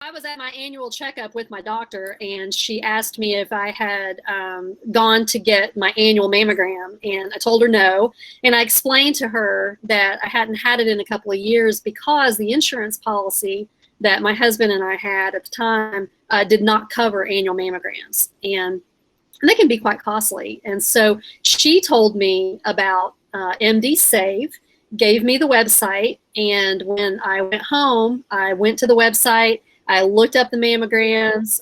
I was at my annual checkup with my doctor, and she asked me if I had gone to get my annual mammogram, and I told her no. And I explained to her that I hadn't had it in a couple of years because the insurance policy that my husband and I had at the time did not cover annual mammograms, and they can be quite costly. And so she told me about MDsave, gave me the website, and when I went home, I went to the website. I looked up the mammograms.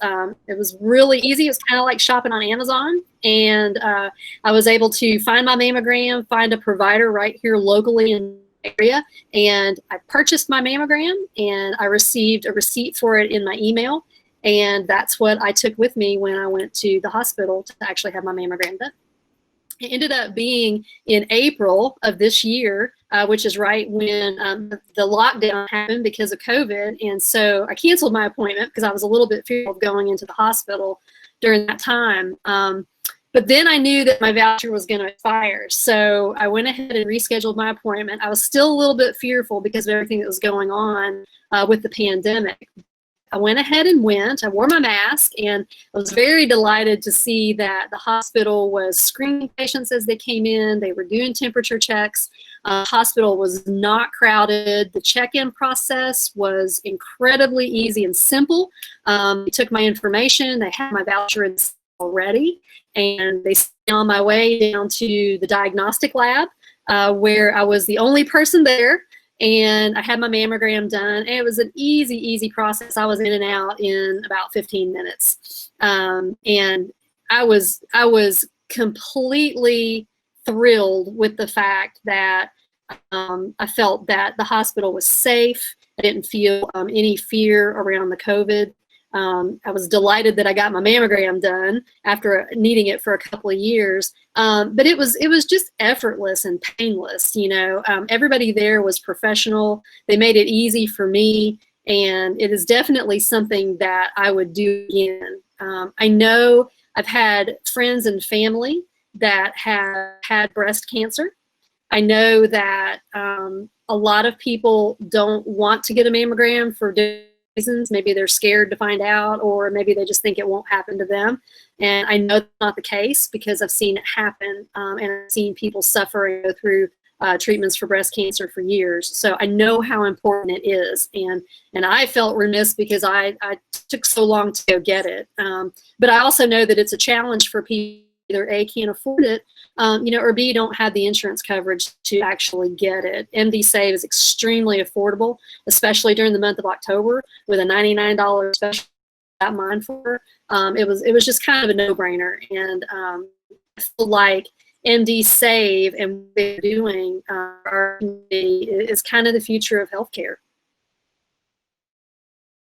It was really easy. It was kind of like shopping on Amazon. And I was able to find my mammogram, find a provider right here locally in the area. And I purchased my mammogram, and I received a receipt for it in my email. And that's what I took with me when I went to the hospital to actually have my mammogram done. It ended up being in April of this year, which is right when the lockdown happened because of COVID. And so I canceled my appointment because I was a little bit fearful of going into the hospital during that time. But then I knew that my voucher was going to expire. So I went ahead and rescheduled my appointment. I was still a little bit fearful because of everything that was going on with the pandemic. I went ahead and went. I wore my mask, and I was very delighted to see that the hospital was screening patients as they came in. They were doing temperature checks. Hospital was not crowded. The check-in process was incredibly easy and simple. They took my information. They had my voucher already, and they sent me on my way down to the diagnostic lab where I was the only person there. And I had my mammogram done. And it was an easy process. I was in and out in about 15 minutes. And I was completely thrilled with the fact that I felt that the hospital was safe. I didn't feel any fear around the COVID. I was delighted that I got my mammogram done after needing it for a couple of years. But it was just effortless and painless. You know, everybody there was professional. They made it easy for me, and it is definitely something that I would do again. I know I've had friends and family that have had breast cancer. I know that a lot of people don't want to get a mammogram for reasons. Maybe they're scared to find out, or maybe they just think it won't happen to them. And I know that's not the case because I've seen it happen, and I've seen people suffer and go through treatments for breast cancer for years. So I know how important it is, and I felt remiss because I took so long to go get it. But I also know that it's a challenge for people either A, can't afford it, or B, don't have the insurance coverage to actually get it. MDsave is extremely affordable, especially during the month of October with a $99 special. Got mine for. It was just kind of a no-brainer, and I feel like MDsave and what they're doing our community is kind of the future of healthcare.